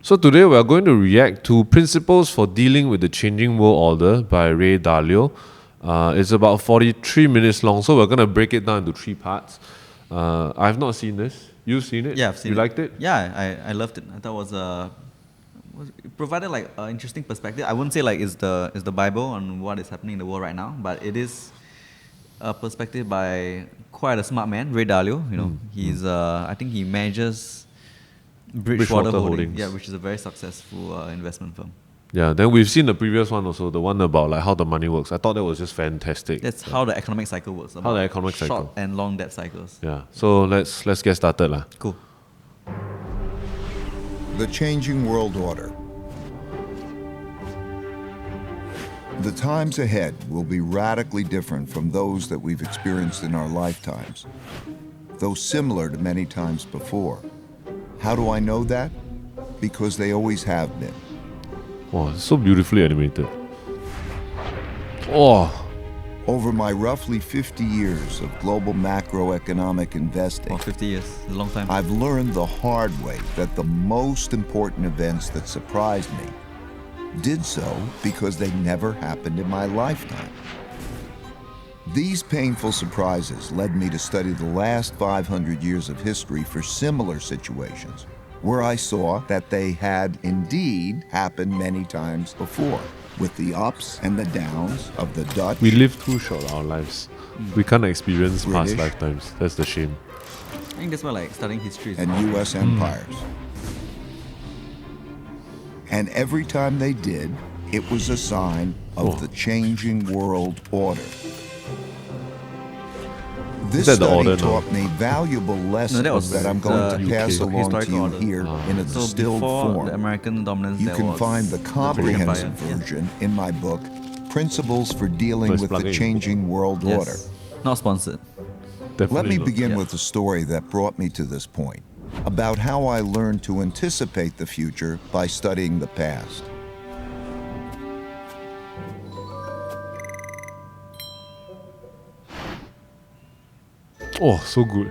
So today we are going to react to Principles for Dealing with the Changing World Order by Ray Dalio. It's about 43 minutes long, so we're going to break it down into three parts. I've not seen this. You've seen it? Yeah, I've seen You it. liked it? Yeah, I loved it. I thought it provided like an interesting perspective. I wouldn't say like it's the Bible on what is happening in the world right now, but it is a perspective by quite a smart man, Ray Dalio. He's I think he manages Bridgewater Holdings. Yeah, which is a very successful investment firm. Yeah, then we've seen the previous one also, the one about like how the money works. I thought that was just fantastic. That's how the economic cycle works. How the economic short cycle. and long debt cycles. Yeah, so let's get started lah. Cool. The changing world order. The times ahead will be radically different from those that we've experienced in our lifetimes, though similar to many times before. How do I know that? Because they always have been. Oh, it's so beautifully animated. Oh, Over my roughly 50 years of global macroeconomic investing, 50 years, a long time. I've learned the hard way that the most important events that surprised me did so because they never happened in my lifetime. These painful surprises led me to study the last 500 years of history for similar situations, where I saw that they had indeed happened many times before, with the ups and the downs of the Dutch. we live too short our lives. We can't experience past British. lifetimes. That's the shame. I think that's why like studying history is And U.S. empires. And every time they did, it was a sign of the changing world order. This that the study order now? taught me valuable lessons that was that I'm going to the pass UK. along to historical you order. here in a So distilled before form. the American dominance, You there can was find the British comprehensive Empire. Yeah. version in my book, Principles for Dealing Let's with plug the in. Changing World Yes. Order. Not sponsored. Definitely Let me not. begin Yeah. with a story that brought me to this point, about how I learned to anticipate the future by studying the past. Oh, so good.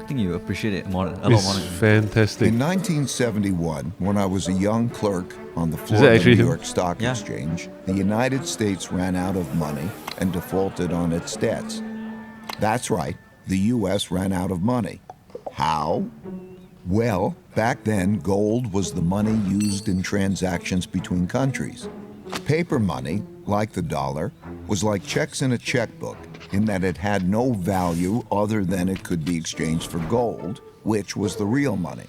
I think you appreciate it a lot more It's than fantastic. In 1971, when I was a young clerk on the floor that of the actually New him? York Stock Yeah. Exchange, the United States ran out of money and defaulted on its debts. That's right, the U.S. ran out of money. How? Well, back then, gold was the money used in transactions between countries. Paper money, like the dollar, was like checks in a checkbook in that it had no value other than it could be exchanged for gold, which was the real money.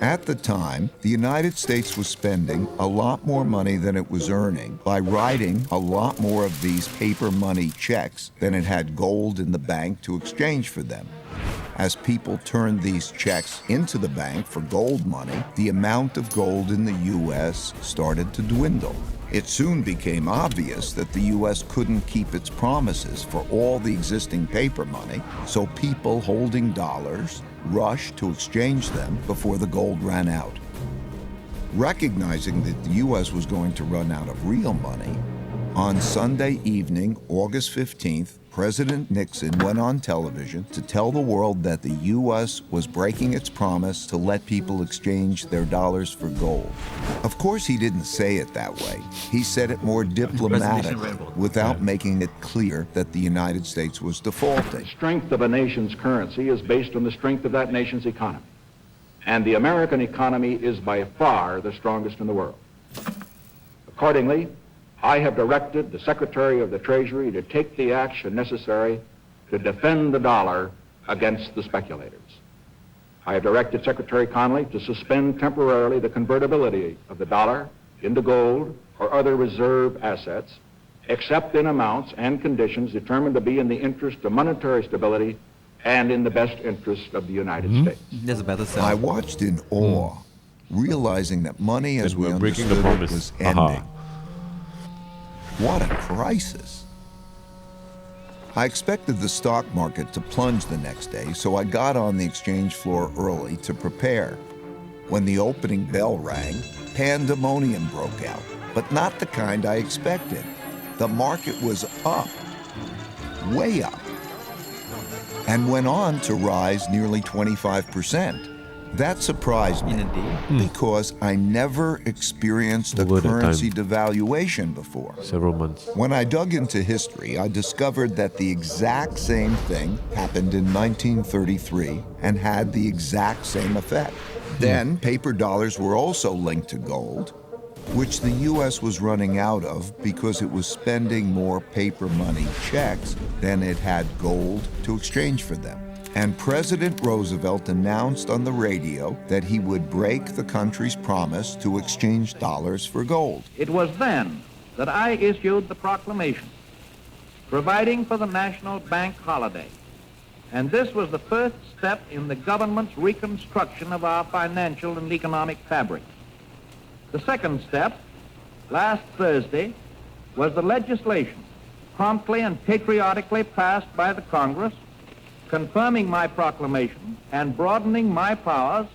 At the time, the United States was spending a lot more money than it was earning by writing a lot more of these paper money checks than it had gold in the bank to exchange for them. As people turned these checks into the bank for gold money, the amount of gold in the U.S. started to dwindle. It soon became obvious that the U.S. couldn't keep its promises for all the existing paper money, so people holding dollars rushed to exchange them before the gold ran out. Recognizing that the U.S. was going to run out of real money, on Sunday evening, August 15th, President Nixon went on television to tell the world that the U.S. was breaking its promise to let people exchange their dollars for gold. Of course, he didn't say it that way. He said it more diplomatically, without making it clear that the United States was defaulting. The strength of a nation's currency is based on the strength of that nation's economy. And the American economy is by far the strongest in the world. Accordingly, I have directed the Secretary of the Treasury to take the action necessary to defend the dollar against the speculators. I have directed Secretary Connally to suspend temporarily the convertibility of the dollar into gold or other reserve assets, except in amounts and conditions determined to be in the interest of monetary stability and in the best interest of the United States. That's a better sell. I watched in awe, realizing that money as And we we're breaking the understood it promise. was Aha. ending. What a crisis. I expected the stock market to plunge the next day, so I got on the exchange floor early to prepare. When the opening bell rang, pandemonium broke out, but not the kind I expected. The market was up, way up, and went on to rise nearly 25%. That surprised me In a day? because I never experienced a Over that currency time. devaluation before. Several months. When I dug into history, I discovered that the exact same thing happened in 1933 and had the exact same effect. Then, paper dollars were also linked to gold, which the U.S. was running out of because it was spending more paper money checks than it had gold to exchange for them. And President Roosevelt announced on the radio that he would break the country's promise to exchange dollars for gold. It was then that I issued the proclamation providing for the National Bank holiday. And this was the first step in the government's reconstruction of our financial and economic fabric. The second step, last Thursday, was the legislation promptly and patriotically passed by the Congress, confirming my proclamation and broadening my powers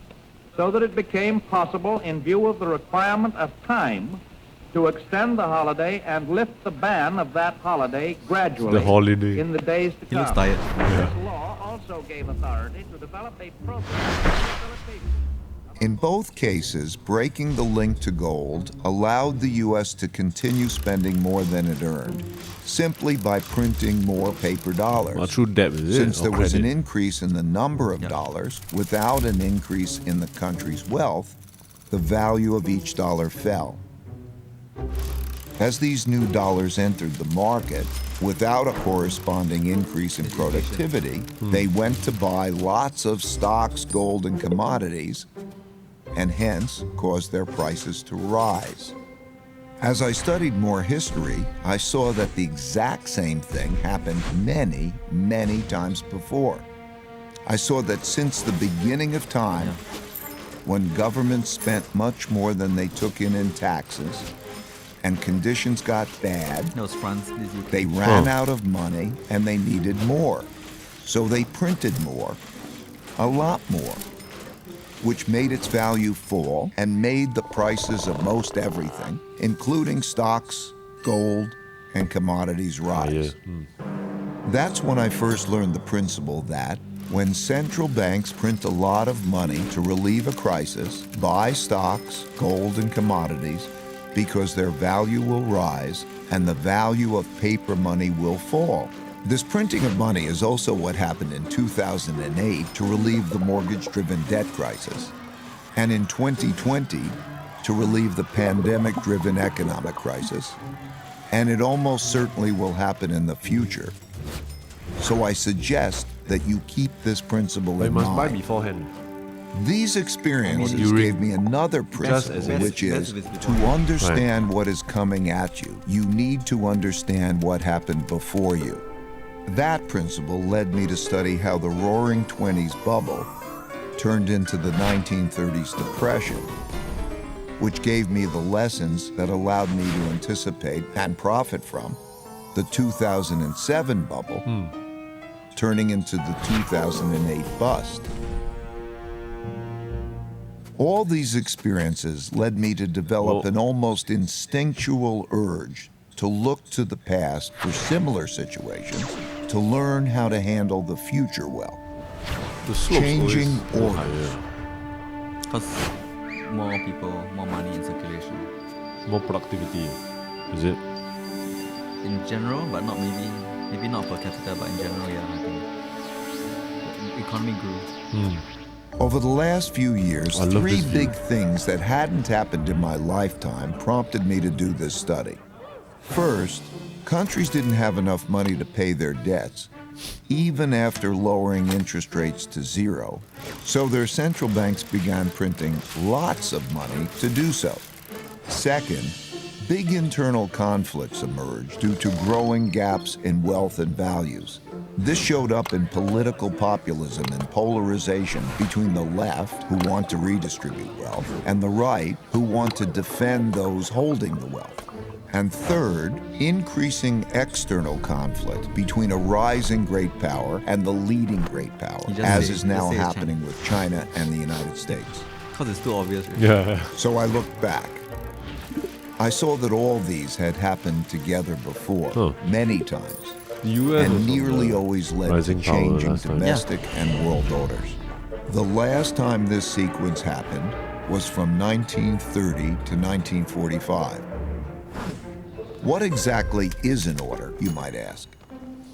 so that it became possible, in view of the requirement of time, to extend the holiday and lift the ban of that holiday gradually The holiday. in the days to He come. looks tired. This law also gave authority to develop a program of rehabilitation. In both cases, breaking the link to gold allowed the U.S. to continue spending more than it earned, simply by printing more paper dollars. True debt, is it? Since Or there was an credit? increase in the number of dollars without an increase in the country's wealth, the value of each dollar fell. As these new dollars entered the market, without a corresponding increase in productivity, they went to buy lots of stocks, gold, and commodities, and hence caused their prices to rise. As I studied more history, I saw that the exact same thing happened many, many times before. I saw that since the beginning of time, when governments spent much more than they took in taxes, and conditions got bad, That was France. This UK. they ran out of money and they needed more. So they printed more, a lot more, which made its value fall and made the prices of most everything, including stocks, gold, and commodities, rise. That's when I first learned the principle that when central banks print a lot of money to relieve a crisis, buy stocks, gold, and commodities, because their value will rise and the value of paper money will fall. This printing of money is also what happened in 2008 to relieve the mortgage-driven debt crisis, and in 2020 to relieve the pandemic-driven economic crisis, and it almost certainly will happen in the future. So I suggest that you keep this principle But you in must buy mind. beforehand. These experiences During- gave me another principle, as it- which is Best is to understand what is coming at you, you need to understand what happened before you. That principle led me to study how the Roaring Twenties bubble turned into the 1930s depression, which gave me the lessons that allowed me to anticipate and profit from the 2007 bubble, turning into the 2008 bust. All these experiences led me to develop an almost instinctual urge to look to the past for similar situations, to learn how to handle the future well. The slope's Changing always more orders. higher. Because more people, more money in circulation. More productivity. Is it? In general, but not maybe not per capita, but in general, yeah, I think the economy grew. Over the last few years, I love three this view. big things that hadn't happened in my lifetime prompted me to do this study. First, countries didn't have enough money to pay their debts, even after lowering interest rates to zero, so their central banks began printing lots of money to do so. Second, big internal conflicts emerged due to growing gaps in wealth and values. This showed up in political populism and polarization between the left, who want to redistribute wealth, and the right, who want to defend those holding the wealth. And third, increasing external conflict between a rising great power and the leading great power, You just as say- is now just say it's happening with China and the United States. Because it's too obvious. Right? Yeah. So I looked back. I saw that all these had happened together before, many times, The US was and on nearly the always led to rising power changing last time. domestic and world orders. The last time this sequence happened was from 1930 to 1945. What exactly is an order, you might ask?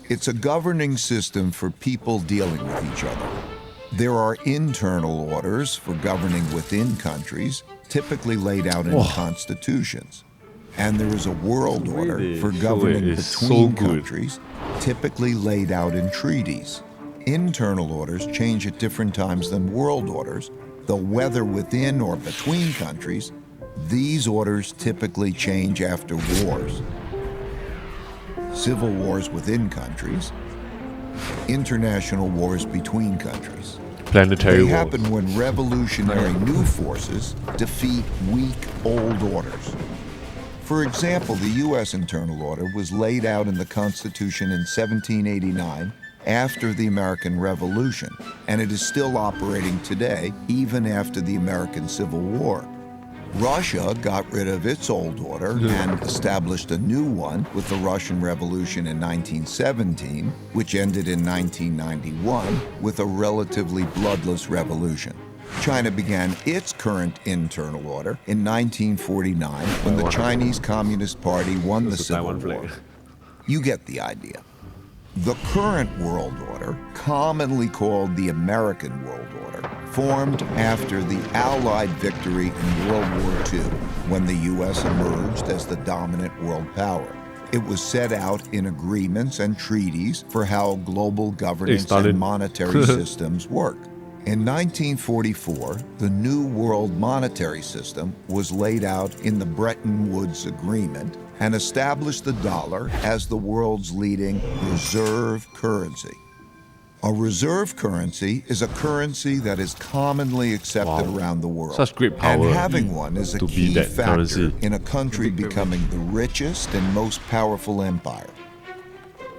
It's a governing system for people dealing with each other. There are internal orders for governing within countries, typically laid out in constitutions. And there is a world order for governing between countries, typically laid out in treaties. Internal orders change at different times than world orders, though whether within or between countries, these orders typically change after wars. Civil wars within countries, international wars between countries. Planetary They wars. happen when revolutionary new forces defeat weak old orders. For example, the U.S. internal order was laid out in the Constitution in 1789 after the American Revolution, and it is still operating today, even after the American Civil War. Russia got rid of its old order and established a new one with the Russian Revolution in 1917, which ended in 1991 with a relatively bloodless revolution. China began its current internal order in 1949 when the Chinese Communist Party won the Civil War. You get the idea. The current world order, commonly called the American World Order, formed after the Allied victory in World War II, when the U.S. emerged as the dominant world power. It was set out in agreements and treaties for how global governance and monetary systems work. In 1944, the new world monetary system was laid out in the Bretton Woods Agreement and established the dollar as the world's leading reserve currency. A reserve currency is a currency that is commonly accepted around the world. Such great power. And having one is a to be key that factor currency. in a country becoming the richest and most powerful empire.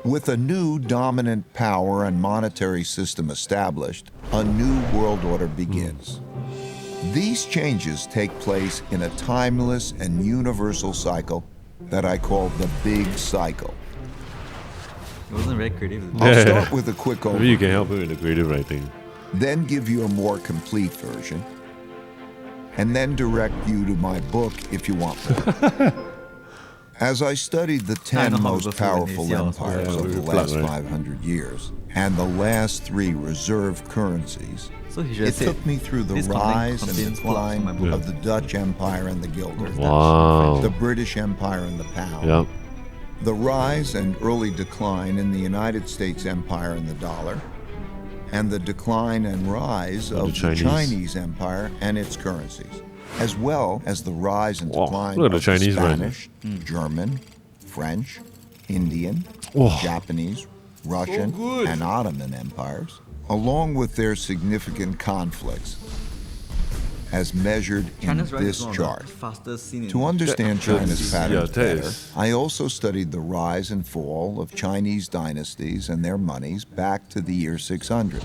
With a new dominant power and monetary system established, a new world order begins. These changes take place in a timeless and universal cycle that I call the Big Cycle. It wasn't very creative. I'll start with a quick Maybe you can overview, help him with the creative writing. then give you a more complete version, and then direct you to my book if you want more. As I studied the I know 10 how most people feel when they powerful see our empires story. of Yeah, the we last plug, right? 500 years and the last 3 reserve currencies, So he should it have said, took me through the "This rise and contains plots from my decline book." of the Dutch Empire and the guilder, Wow. the British Empire and the pound, Yep. the rise and early decline in the United States Empire and the dollar, and the decline and rise of the Chinese Empire and its currencies, as well as the rise and Wow, decline look at the of Chinese the right Spanish, German, French, Indian, Wow. Japanese, Russian, good. and Ottoman empires, along with their significant conflicts, as measured in China's rise this is one of chart. the fastest seen in To understand China's patterns that better, is- I also studied the rise and fall of Chinese dynasties and their monies back to the year 600.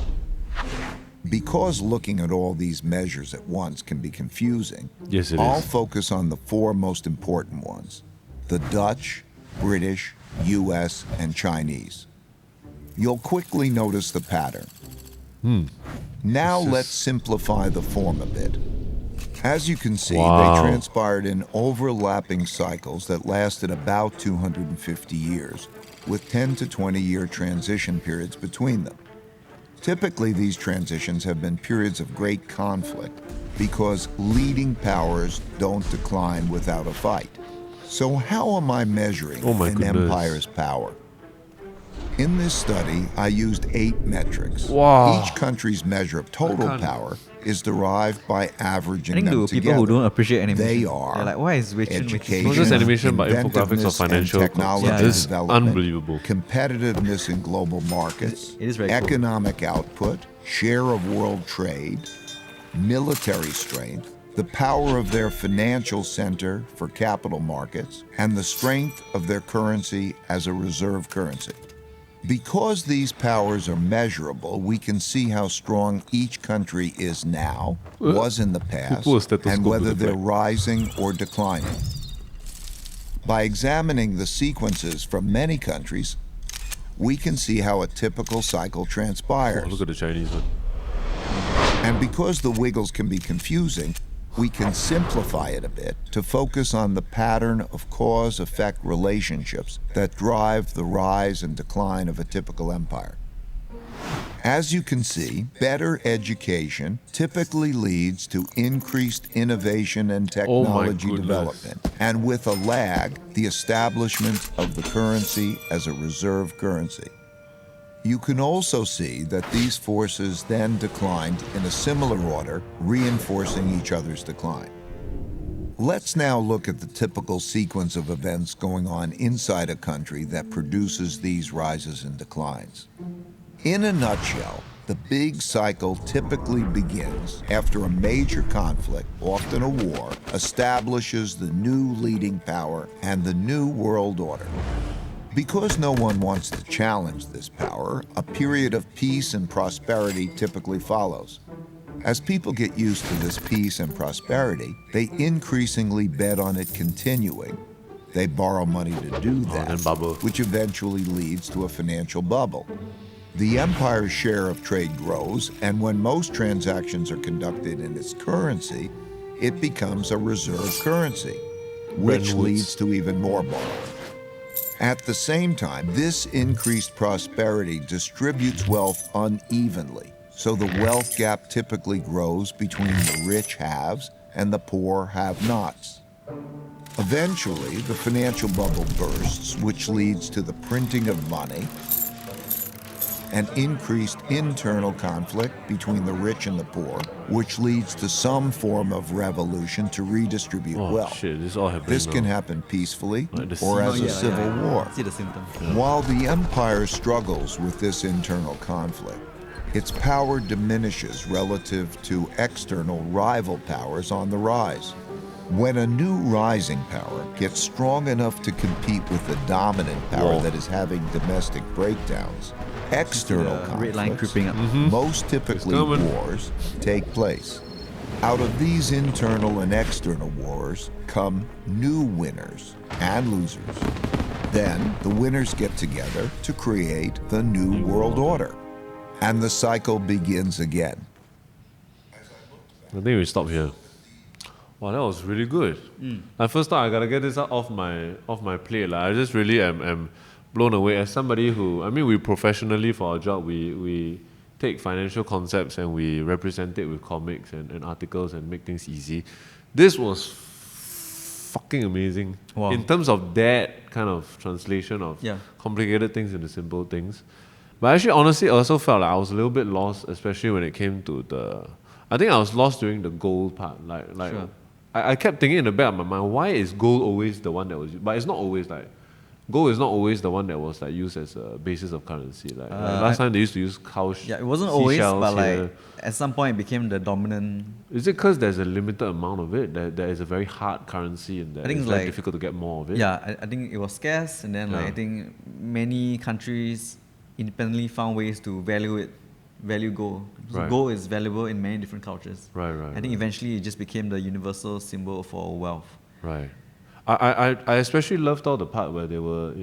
Because looking at all these measures at once can be confusing, Yes, it I'll is. focus on the 4 most important ones: the Dutch, British, US, and Chinese. You'll quickly notice the pattern. Now let's simplify the form a bit. As you can see, Wow. they transpired in overlapping cycles that lasted about 250 years, with 10 to 20-year transition periods between them. Typically, these transitions have been periods of great conflict because leading powers don't decline without a fight. So how am I measuring Oh my an goodness. empire's power? In this study, I used 8 metrics. Wow. Each country's measure of total power is derived by I averaging think them the people together. who don't appreciate animation, They are they're like, why is Wei Chun education, Not just animation, but infographics or inventiveness and financial technology Yeah, This is development, unbelievable. competitiveness in global markets, It is very cool. economic output, share of world trade, military strength, the power of their financial center for capital markets, and the strength of their currency as a reserve currency. Because these powers are measurable, we can see how strong each country is now, was in the past, pull a stethoscope and to whether the they're back. rising or declining. By examining the sequences from many countries, we can see how a typical cycle transpires. Oh, look at the Chinese one. And because the wiggles can be confusing, we can simplify it a bit to focus on the pattern of cause-effect relationships that drive the rise and decline of a typical empire. As you can see, better education typically leads to increased innovation and technology development, and with a lag, the establishment of the currency as a reserve currency. You can also see that these forces then declined in a similar order, reinforcing each other's decline. Let's now look at the typical sequence of events going on inside a country that produces these rises and declines. In a nutshell, the big cycle typically begins after a major conflict, often a war, establishes the new leading power and the new world order. Because no one wants to challenge this power, a period of peace and prosperity typically follows. As people get used to this peace and prosperity, they increasingly bet on it continuing. They borrow money to do that, which eventually leads to a financial bubble. The empire's share of trade grows, and when most transactions are conducted in its currency, it becomes a reserve currency, which leads to even more borrowing. At the same time, this increased prosperity distributes wealth unevenly, so the wealth gap typically grows between the rich haves and the poor have-nots. Eventually, the financial bubble bursts, which leads to the printing of money and increased internal conflict between the rich and the poor, which leads to some form of revolution to redistribute wealth. This can happen peacefully or as a civil war. See the symptoms. While the empire struggles with this internal conflict, its power diminishes relative to external rival powers on the rise. When a new rising power gets strong enough to compete with the dominant power that is having domestic breakdowns, external conflicts, most typically wars, take place. Out of these internal and external wars come new winners and losers. Then the winners get together to create the new world order, and the cycle begins again. I think we stop here. Wow, that was really good. First time I gotta get this out off my plate. I just really am blown away. As somebody who, we professionally for our job, we take financial concepts and we represent it with comics and articles and make things easy. This was fucking amazing. Wow. In terms of that kind of translation of complicated things into simple things. But actually, honestly, I also felt like I was a little bit lost, especially when it came to I think I was lost during the gold part. Sure. I kept thinking in the back of my mind, why is gold always the one that was used? But it's not always gold is not always the one that was used as a basis of currency. Last time they used to use cow it wasn't always, but at some point it became the dominant. Is it because there's a limited amount of it? There is a very hard currency and it's very difficult to get more of it? Yeah, I think it was scarce, and then I think many countries independently found ways to value gold. So gold is valuable in many different cultures. Right. I think eventually it just became the universal symbol for wealth. Right. I especially loved all the part where they were,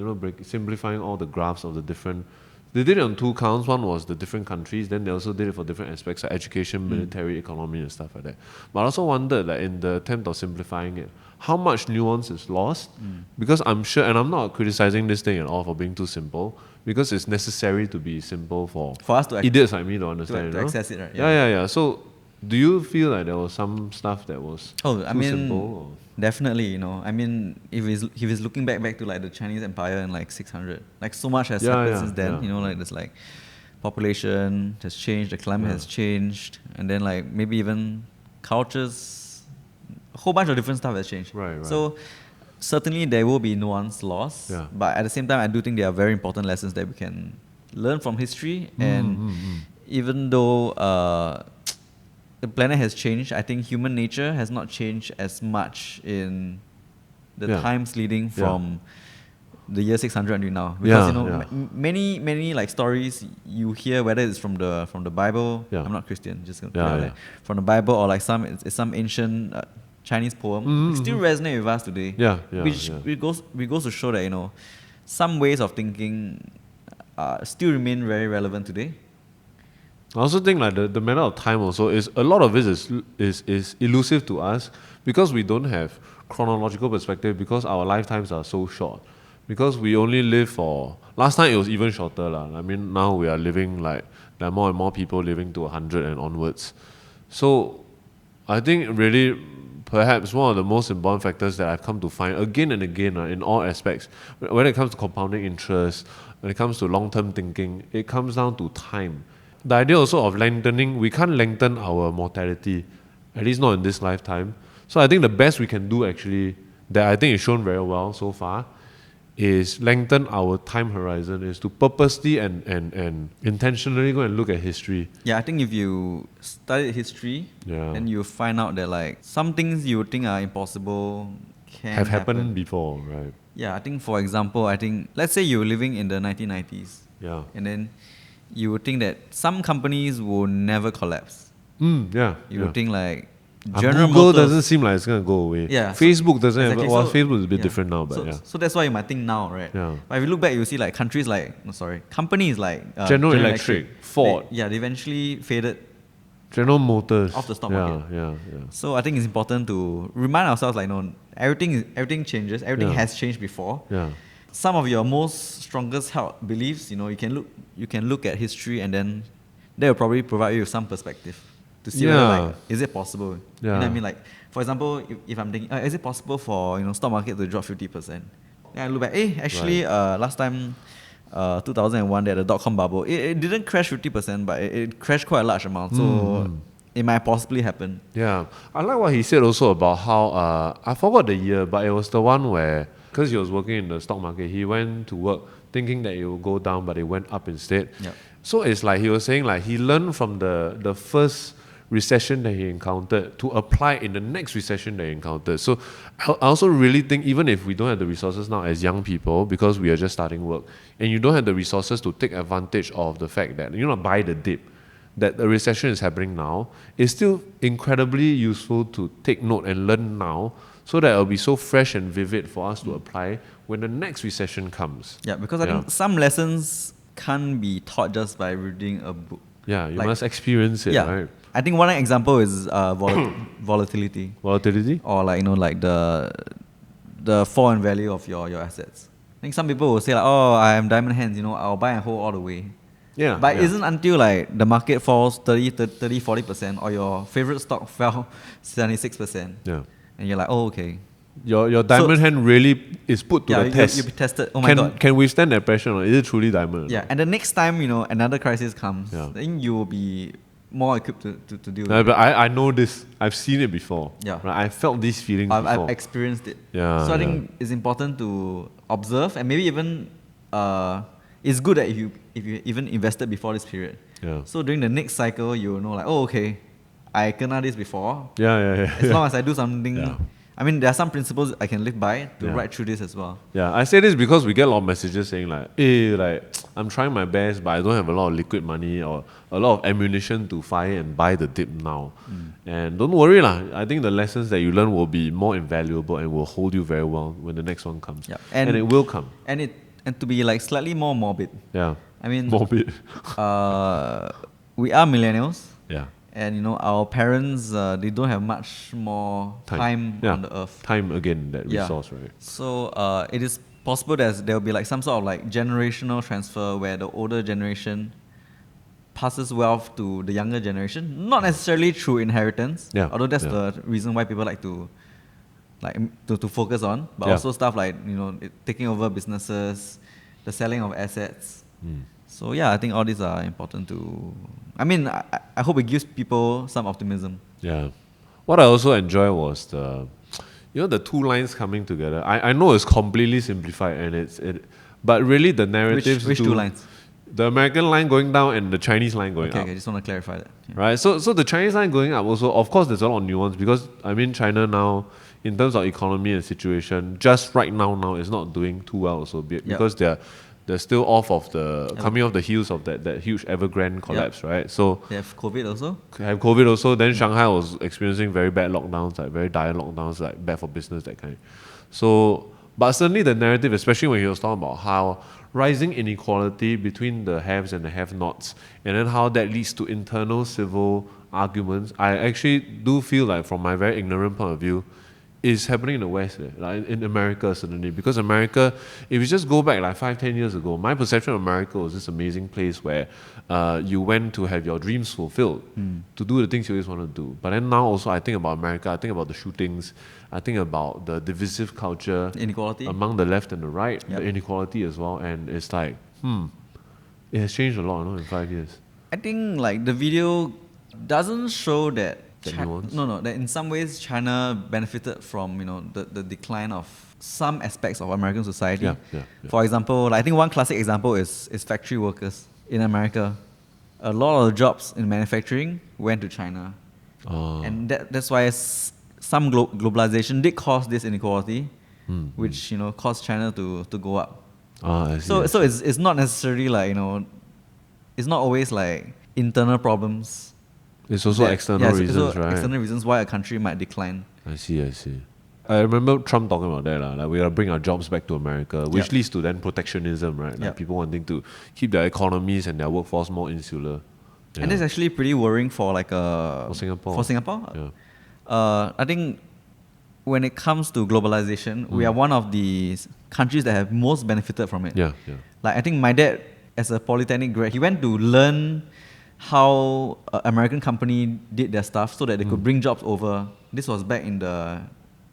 simplifying all the graphs of the different. They did it on 2 counts. One was the different countries. Then they also did it for different aspects like education, military, economy, and stuff like that. But I also wondered, in the attempt of simplifying it, how much nuance is lost? Because I'm sure, and I'm not criticizing this thing at all for being too simple, because it's necessary to be simple for us to idiots like me to understand. To access it, right? Yeah. So, do you feel like there was some stuff that was too simple? Or? Definitely, if he's looking back to the Chinese Empire in 600, so much has happened since then. There's population has changed, the climate has changed, and then maybe even cultures, a whole bunch of different stuff has changed. Right. So certainly there will be nuance lost, but at the same time, I do think there are very important lessons that we can learn from history. And even though the planet has changed, I think human nature has not changed as much in the times leading from the year 600 until now. Because many stories you hear, whether it's from the Bible. I'm not Christian, just gonna from the Bible, or some ancient Chinese poem, it still resonate with us today. Which goes to show that some ways of thinking still remain very relevant today. I also think like the matter of time also is a lot of it is elusive to us because we don't have chronological perspective because our lifetimes are so short. Because we only live for last time it was even shorter lah. I mean now we are living like there are more and more people living to 100 and onwards. So I think really perhaps one of the most important factors that I've come to find again and again in all aspects, when it comes to compounding interest, when it comes to long-term thinking, it comes down to time. The idea also of lengthening, we can't lengthen our mortality, at least not in this lifetime. So I think the best we can do actually, that I think is shown very well so far, is lengthen our time horizon, is to purposely and intentionally go and look at history. Yeah, I think if you study history, Yeah. then you find out that like some things you think are impossible can Have happen. happened before, right? Yeah, I think for example, let's say you're living in the 1990s, Yeah. and then you would think that some companies will never collapse. Yeah. You yeah. would think like And General Google Motors doesn't seem like it's going to go away. Yeah, so- Facebook doesn't exactly. have, well, So- Facebook is a bit yeah. different now, but so, yeah. So that's why you might think now, right? Yeah. But if you look back, you see like companies like General Electric, Ford. They eventually faded. General Motors. Off the stock yeah, market. Yeah. So I think it's important to remind ourselves like, no, everything changes. Everything Yeah. has changed before. Yeah. Some of your most strongest held beliefs, you can look at history, and then that will probably provide you with some perspective to see whether Yeah. like, is it possible? You know Yeah. what I mean? Like, for example, if I'm thinking, is it possible for stock market to drop 50%? Then I look back, actually, last time, 2001, they had a dot-com bubble. It didn't crash 50%, but it crashed quite a large amount. So it might possibly happen. Yeah. I like what he said also about how, I forgot the year, but it was the one where, because he was working in the stock market, he went to work thinking that it would go down, but it went up instead. Yep. So it's like he was saying like he learned from the first recession that he encountered to apply in the next recession that he encountered. So I also really think even if we don't have the resources now as young people because we are just starting work and you don't have the resources to take advantage of the fact that buy the dip, that the recession is happening now, it's still incredibly useful to take note and learn now so that it'll be so fresh and vivid for us to apply when the next recession comes. Yeah, because I think some lessons can't be taught just by reading a book. Yeah, you Like- must experience it, Yeah. right? I think one example is volatility, Volatility? or like the fall in value of your assets. I think some people will say like, oh, I am diamond hands, I'll buy and hold all the way. Yeah. But yeah. it isn't until like the market falls 40% or your favorite stock fell 76%, Yeah. and you're like, oh, okay. Your diamond hand really is put to the test. You'll be tested. Oh my God. Can withstand that pressure or is it truly diamond? Yeah, and the next time, another crisis comes, Yeah. then you will be more equipped to deal with No, it. but I know this. I've seen it before. Yeah. Right? I felt these feelings I've before. experienced it. Yeah, So I think it's important to observe, and maybe even it's good that if you even invested before this period. Yeah. So during the next cycle, you'll know like, oh, okay, I kena this before. Yeah. As long as I do something, Yeah. I mean, there are some principles I can live by to Yeah. ride through this as well. Yeah, I say this because we get a lot of messages saying like, hey, like, I'm trying my best, but I don't have a lot of liquid money or a lot of ammunition to fire and buy the dip now. And don't worry lah. I think the lessons that you learn will be more invaluable and will hold you very well when the next one comes. Yeah. And it will come. And to be like slightly more morbid. Yeah. I mean, Morbid. we are millennials. Yeah. And our parents, they don't have much more time Yeah. on the earth. Time again, that Yeah. resource, right? So it is possible that there will be like some sort of like generational transfer where the older generation passes wealth to the younger generation, not necessarily through inheritance. Yeah. Although that's Yeah. the reason why people like to focus on, but Yeah. also stuff like taking over businesses, the selling of assets. So yeah, I think all these are important to. I mean, I hope it gives people some optimism. Yeah. What I also enjoy was the two lines coming together. I know it's completely simplified and but really the narratives. Which two lines? The American line going down and the Chinese line going Okay, up. I just want to clarify that. Yeah. Right? So the Chinese line going up also, of course, there's a lot of nuance because I mean China now, in terms of economy and situation, just right now is not doing too well also because they're still off of coming off the heels of that huge Evergrande collapse, right? So They have COVID also. have COVID also. Then Shanghai was experiencing very bad lockdowns, like very dire lockdowns, like bad for business, that kind. So, but certainly the narrative, especially when he was talking about how rising inequality between the haves and the have-nots, and then how that leads to internal civil arguments, I actually do feel like, from my very ignorant point of view, is happening in the West, like in America certainly. Because America, if you just go back like 5-10 years ago, my perception of America was this amazing place where you went to have your dreams fulfilled, to do the things you always want to do. But then now also I think about America, I think about the shootings, I think about the divisive culture, Inequality. among the left and the right, Yep. the inequality as well, and it's like, it has changed a lot, in 5 years. I think like the video doesn't show that The nuance? that in some ways China benefited from the decline of some aspects of American society. Yeah. For example, I think one classic example is factory workers in America. A lot of the jobs in manufacturing went to China, and that's why some globalization did cause this inequality, which caused China to go up. I see, So it's not necessarily like it's not always like internal problems. it's also external it's reasons, also right? external reasons why a country might decline. I see. I remember Trump talking about that, like we gotta bring our jobs back to America, which Yep. leads to then protectionism, right? Like Yep. people wanting to keep their economies and their workforce more insular. And that's actually pretty worrying for For Singapore. Yeah. I think when it comes to globalization, we are one of the countries that have most benefited from it. Yeah. Like I think my dad, as a polytechnic grad, he went to learn how American company did their stuff so that they could bring jobs over. This was back in the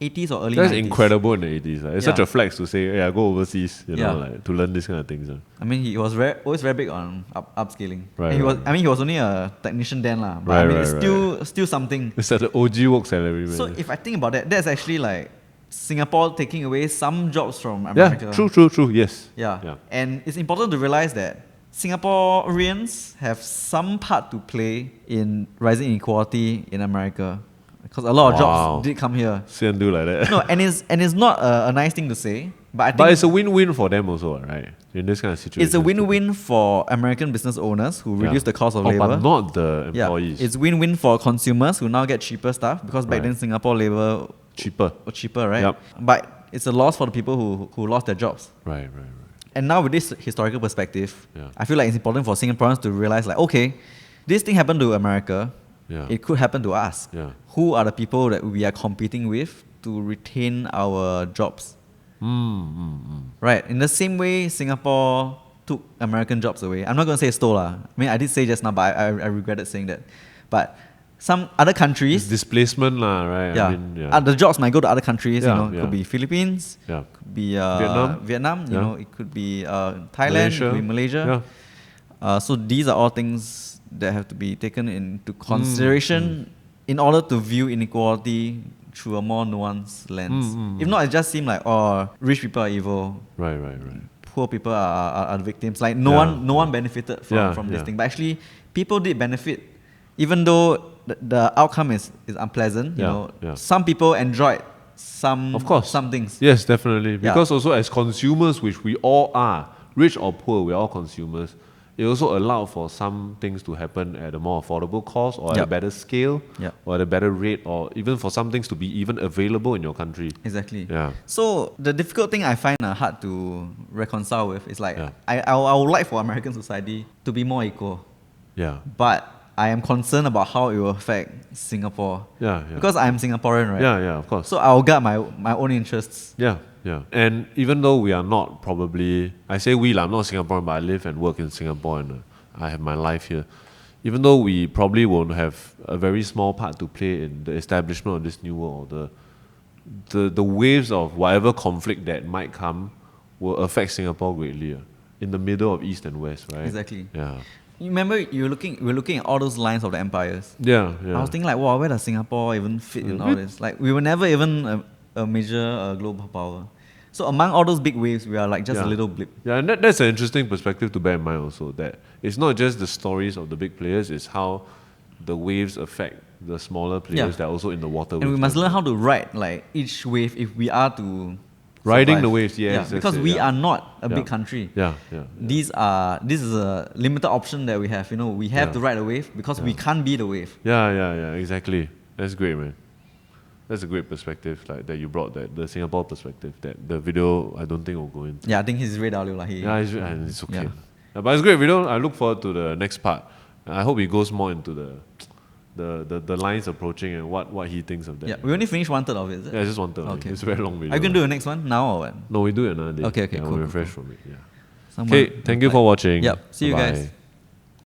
80s or early That's 90s. incredible in the 80s. It's such Yeah. a flex to say, yeah, go overseas, Yeah. like to learn this kind of things. I mean, he was always very big on upscaling. Right, And right. he was only a technician then, lah. But Right, I mean, right, it's still something. It's like the OG work salary, man. So if I think about that, that's actually like Singapore taking away some jobs from yeah, America. true, yes. Yeah. And it's important to realize that Singaporeans have some part to play in rising inequality in America, because a lot of Wow. jobs did come here. Say and do like that. No, and it's not a nice thing to say, but I think But it's a win-win for them also, right? In this kind of situation. it's a win-win for American business owners who reduce the cost of labor. But not the Yeah, employees. it's win-win for consumers who now get cheaper stuff, because back Right. then Singapore labor cheaper. was cheaper, right? Yep. But it's a loss for the people who lost their jobs. Right. And now with this historical perspective, Yeah. I feel like it's important for Singaporeans to realize like, okay, this thing happened to America, Yeah. it could happen to us. Yeah. Who are the people that we are competing with to retain our jobs? Right. In the same way, Singapore took American jobs away. I'm not going to say stole. I mean, I did say just now, but I regretted saying that. But some other countries, It's displacement, lah, right? yeah, I mean, the jobs might go to other countries. Yeah, It yeah. could be Philippines, Yeah. could be Vietnam. Yeah. It could be Thailand, it could be Malaysia. So these are all things that have to be taken into consideration in order to view inequality through a more nuanced lens. If not, it just seems like, rich people are evil, Right. poor people are the victims. Like no one benefited from this thing. But actually, people did benefit, even though the outcome is unpleasant. Yeah. Some people enjoyed Of course. some things. Yes, definitely. Yeah. Because also as consumers, which we all are, rich or poor, we're all consumers. It also allowed for some things to happen at a more affordable cost, or at a Yep. better scale, Yep. or at a better rate, or even for some things to be even available in your country. Exactly. Yeah. So the difficult thing I find hard to reconcile with is like Yeah. I would like for American society to be more equal, Yeah. but I am concerned about how it will affect Singapore. Yeah. Because I'm Singaporean, right? Yeah, of course. So I'll guard my own interests. Yeah. And even though we are not probably, I say we, I'm not Singaporean, but I live and work in Singapore and I have my life here. Even though we probably won't have a very small part to play in the establishment of this new world order, the waves of whatever conflict that might come will affect Singapore greatly. In the middle of East and West, right? Exactly. Yeah. You remember we're looking at all those lines of the empires. Yeah. I was thinking like, wow, where does Singapore even fit in all this? Like, we were never even a major global power. So among all those big waves, we are like just a little blip. Yeah, and that's an interesting perspective to bear in mind also, that it's not just the stories of the big players, it's how the waves affect the smaller players that are also in the water. And we with must them. learn how to ride like each wave if we are to Riding survive. the waves, yes, that's because it, we yeah. are not a Yeah. big country. Yeah. This is a limited option that we have. We have Yeah. to ride a wave because we can't be the wave. Yeah, exactly. That's great, man. That's a great perspective, like that you brought, that the Singapore perspective. That the video I don't think will go into. Yeah, I think he's Ray Dalio. Yeah, and it's okay. Yeah. Yeah, but it's great video. I look forward to the next part. I hope he goes more into the lines approaching and what he thinks of that. Yeah, we only finished 1/3 of it, is it? Yeah, I just wanted. Okay. It's a very long video. Are you going to do the next one now or what? No, we do it another day. Okay, yeah, cool, we'll cool, refresh from it. Yeah. Someone Okay, thank you for watching. Yep, see you Bye-bye. guys.